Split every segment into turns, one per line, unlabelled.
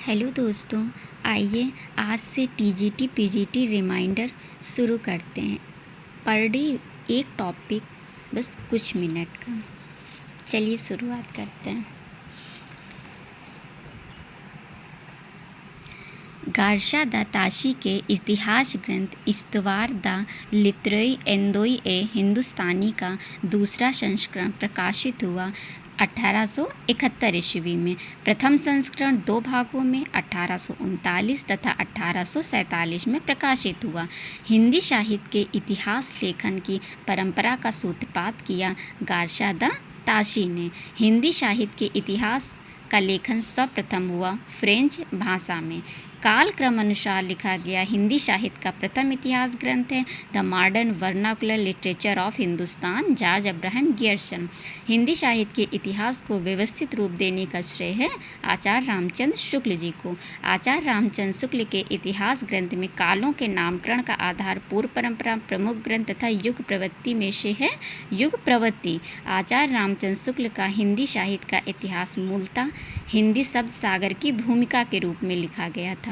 Hello दोस्तों, आइए आज से टीजीटी पीजीटी रिमाइंडर शुरू करते हैं। पर डे एक टॉपिक, बस कुछ मिनट का। चलिए शुरुआत करते हैं। गार्शा द ताशी के इतिहास ग्रंथ इस्तवार द लितरेरी एंदोई ए हिंदुस्तानी का दूसरा संस्करण प्रकाशित हुआ 1871 ईस्वी में। प्रथम संस्करण दो भागों में 1839 तथा 1847 में प्रकाशित हुआ। हिंदी साहित्य के इतिहास लेखन की परंपरा का सूत्रपात किया गार्शा द ताशी ने। हिंदी साहित्य के इतिहास का लेखन सर्वप्रथम हुआ फ्रेंच भाषा में। काल क्रम अनुसार लिखा गया हिंदी साहित्य का प्रथम इतिहास ग्रंथ है the modern vernacular literature of Hindustan, George Abraham Gierson. Hindi साहित्य के इतिहास को व्यवस्थित रूप देने का श्रेय है आचार्य रामचंद्र शुक्ल जी को। आचार्य रामचंद्र शुक्ल के इतिहास ग्रंथ में कालों के नामकरण का आधार पूर्व परंपरा, प्रमुख ग्रंथ तथा युग प्रवृत्ति में से है युग प्रवृत्ति। आचार्य रामचंद्र शुक्ल का हिंदी साहित्य का इतिहास मूलतः हिंदी शब्द सागर की भूमिका के रूप में लिखा गया था।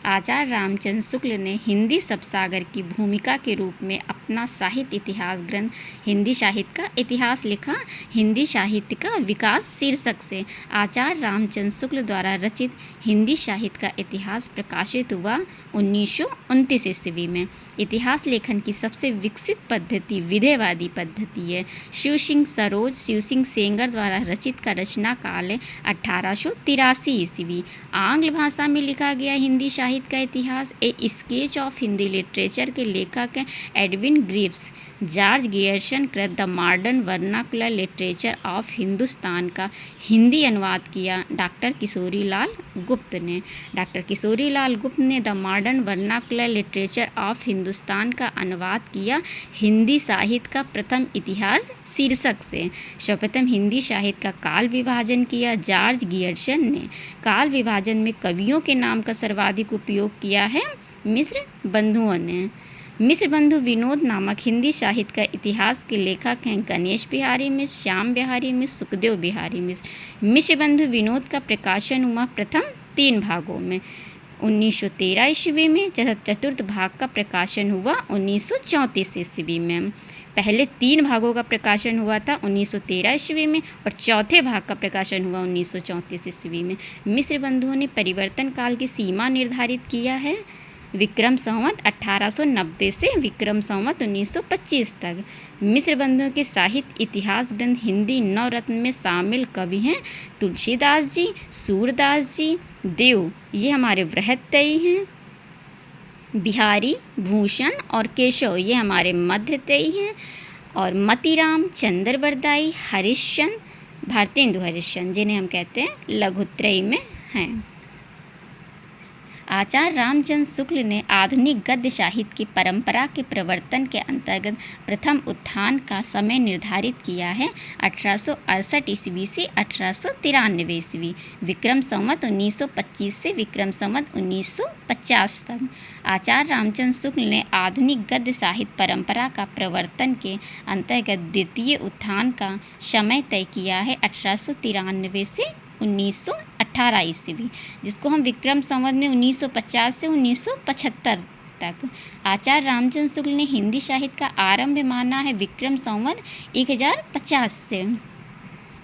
आचार्य रामचंद्र शुक्ल ने हिंदी शब्द सागर की भूमिका के रूप में अपना साहित्य इतिहास ग्रंथ हिंदी साहित्य का इतिहास लिखा। हिंदी साहित्य का विकास शीर्षक से आचार्य रामचंद्र शुक्ल द्वारा रचित हिंदी साहित्य का इतिहास प्रकाशित हुआ 1929 ईस्वी में। इतिहास लेखन की सबसे विकसित पद्धति विधेयवादी पद्धति है। शिव सिंह सरोज, शिव सिंह सेंगर द्वारा रचित का रचना काल है 1883 ईस्वी। आंग्ल भाषा में लिखा गया हिंदी साहित्य का इतिहास ए स्केच ऑफ हिंदी लिटरेचर के लेखक हैं एडविन ग्रीव्स। जॉर्ज गियर्सन कृत the modern vernacular literature of Hindustan का हिंदी अनुवाद किया डॉक्टर किशोरी लाल गुप्त ने। डॉक्टर किशोरी लाल गुप्त ने the modern vernacular literature of Hindustan का अनुवाद किया हिंदी साहित्य का प्रथम इतिहास शीर्षक से। सर्वप्रथम हिंदी साहित्य का काल विभाजन किया जॉर्ज गियर्सन ने। काल विभाजन में कवियों के नाम का सर्वाधिक उपयोग किया है मिश्र बंधुओं ने। मिश्र बंधु विनोद नामक हिंदी साहित्य का इतिहास के लेखक हैं गणेश बिहारी मिश्र, श्याम बिहारी मिश्र, सुखदेव बिहारी मिश्र। मिश्र बंधु विनोद का प्रकाशन हुआ प्रथम 3 भागों में 1913 ईस्वी में, चतुर्थ भाग का प्रकाशन हुआ 1934 ईस्वी में। पहले 3 भागों का प्रकाशन हुआ था 1913 ईस्वी में और चौथे भाग का प्रकाशन हुआ 1934 ईस्वी में। मिश्र बंधुओं ने परिवर्तन काल की सीमा निर्धारित किया है विक्रम संवत 1890 से विक्रम संवत 1925 तक। मिश्र बंधुओं के साहित्य इतिहास ग्रंथ हिंदी नवरत्न में शामिल कवि हैं तुलसीदास जी, सूरदास जी, देव, ये हमारे वृहत्तरी हैं। बिहारी, भूषण और केशव, ये हमारे मध्यतई हैं। और मतीराम, चंद्रवरदाई, हरिश्चंद्र, भारतेंदु हरिश्चंद्र, जिन्हें हम कहते हैं लघुत्रयी में हैं। आचार्य रामचंद्र शुक्ल ने आधुनिक गद्य साहित्य की परंपरा के प्रवर्तन के अंतर्गत प्रथम उत्थान का समय निर्धारित किया है 1868 ईस्वी से 1893 ईस्वी। विक्रम संवत 1925 से विक्रम संवत 1950 तक। आचार्य रामचंद्र शुक्ल ने आधुनिक गद्य साहित्य परंपरा का प्रवर्तन के अंतर्गत द्वितीय उत्थान का समय तय किया है 1893 से 1918 ईस्वी, जिसको हम विक्रम संवत में 1950 से 1975 तक। आचार्य रामचंद्र शुक्ल ने हिंदी साहित्य का आरंभ माना है विक्रम संवत 1050 से।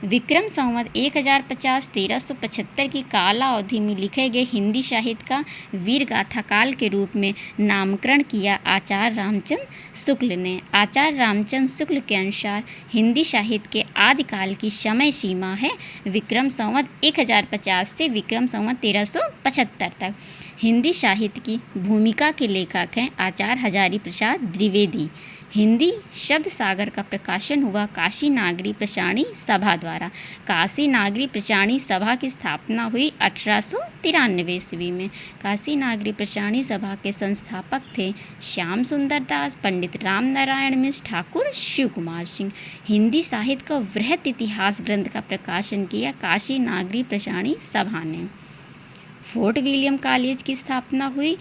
विक्रम संवत 1050 1375 की काला अवधि में लिखे गए हिंदी साहित्य का वीर गाथा काल के रूप में नामकरण किया आचार्य रामचंद्र शुक्ल ने। आचार्य रामचंद्र शुक्ल के अनुसार हिंदी साहित्य के आदिकाल की समय सीमा है विक्रम संवत 1050 से विक्रम संवत 1375 तक। हिंदी साहित्य की भूमिका के लेखक हैं आचार्य हजारी प्रसाद द्विवेदी। हिंदी शब्द सागर का प्रकाशन हुआ काशी नागरी प्रचारणी सभा द्वारा। काशी नागरी प्रचारणी सभा की स्थापना हुई 1893 ईस्वी में। काशी नागरी प्रचारणी सभा के संस्थापक थे श्याम सुंदर दास, पंडित राम नारायण मिश्र, ठाकुर शिव कुमार सिंह। हिंदी साहित्य का वृहत इतिहास ग्रंथ का प्रकाशन किया काशी नागरी प्रचारणी सभा ने। फोर्ट विलियम कॉलेज की स्थापना हुई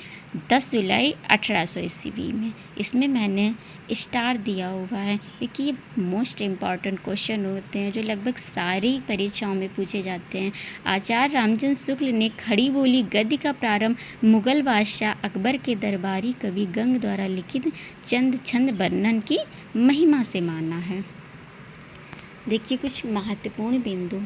10 जुलाई 1800 ईस्वी में। इसमें मैंने स्टार दिया हुआ है क्योंकि ये मोस्ट इम्पॉर्टेंट क्वेश्चन होते हैं जो लगभग सारी परीक्षाओं में पूछे जाते हैं। आचार्य रामचंद्र शुक्ल ने खड़ी बोली गद्य का प्रारंभ मुगल बादशाह अकबर के दरबारी कवि गंग द्वारा लिखित चंद छंद वर्णन की महिमा से माना है। देखिए कुछ महत्वपूर्ण बिंदु।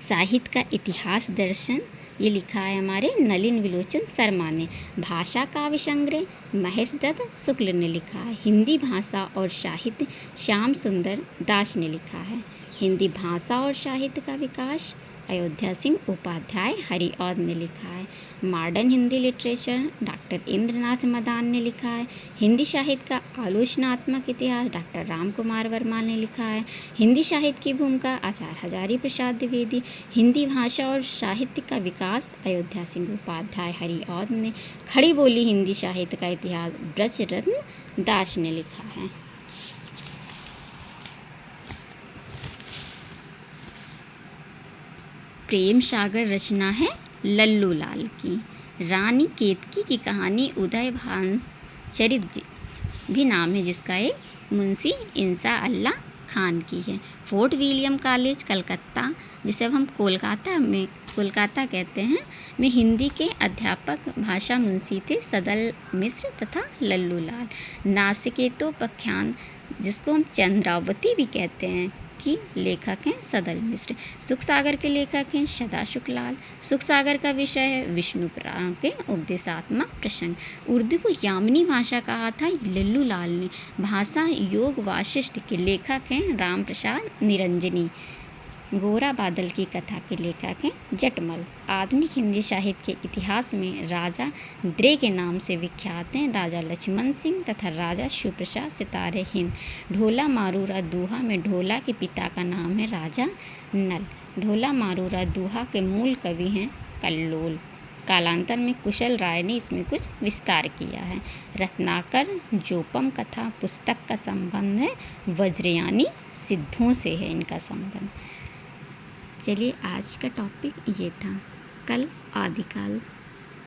साहित्य का इतिहास दर्शन ये लिखा है हमारे नलिन विलोचन शर्मा ने। भाषा काव्य संग्रह महेश दत्त शुक्ल ने लिखा है। हिंदी भाषा और साहित्य श्याम सुंदर दास ने लिखा है। हिंदी भाषा और साहित्य का विकास अयोध्या सिंह उपाध्याय हरिऔध ने लिखा है। Modern Hindi literature doctor Indranath Madan ने लिखा है। हिंदी साहित्य का आलोचनात्मक इतिहास डॉक्टर राम कुमार वर्मा ने लिखा है। हिंदी साहित्य की भूमिका आचार्य हजारी प्रसाद द्विवेदी। हिंदी भाषा और साहित्य का विकास अयोध्या सिंह उपाध्याय हरिऔध ने। खड़ी बोली हिंदी साहित्य का इतिहास ब्रजरत्न दास ने लिखा है। प्रेम सागर रचना है लल्लू लाल की। रानी केतकी की कहानी उदय भान चरित भी नाम है जिसका एक मुंशी इंसा अल्लाह खान की है। फोर्ट विलियम कॉलेज कलकत्ता जिसे अब हम कोलकाता कहते हैं में हिंदी के अध्यापक भाषा मुंशी थे सदल मिश्र तथा लल्लू लाल। नासिकेतोपाख्यान जिसको हम चंद्रावती भी कहते हैं की लेखक हैं सदल मिश्र। सुख सागर के लेखक हैं सदाशुक लाल। सुख सागर का विषय है विष्णु पुराण के उपदेशात्मक प्रसंग। उर्दू को यामिनी भाषा कहा था लल्लू लाल ने। भाषा योग वाशिष्ठ के लेखक हैं राम प्रसाद निरंजनी। गोरा बादल की कथा के लेखक हैं जटमल। आधुनिक हिंदी साहित्य के इतिहास में राजा द्रे के नाम से विख्यात हैं राजा लक्ष्मण सिंह तथा राजा शिवप्रसाद सितारे हिंद। ढोला मारूरा दूहा में ढोला के पिता का नाम है राजा नल। ढोला मारूरा दूहा के मूल कवि हैं कल्लोल। कालांतर में कुशल राय ने इसमें कुछ विस्तार किया है। रत्नाकर जोपम कथा पुस्तक का संबंध है वज्रयानी सिद्धों से है इनका संबंध। चलिए आज का टॉपिक ये था। कल आदिकाल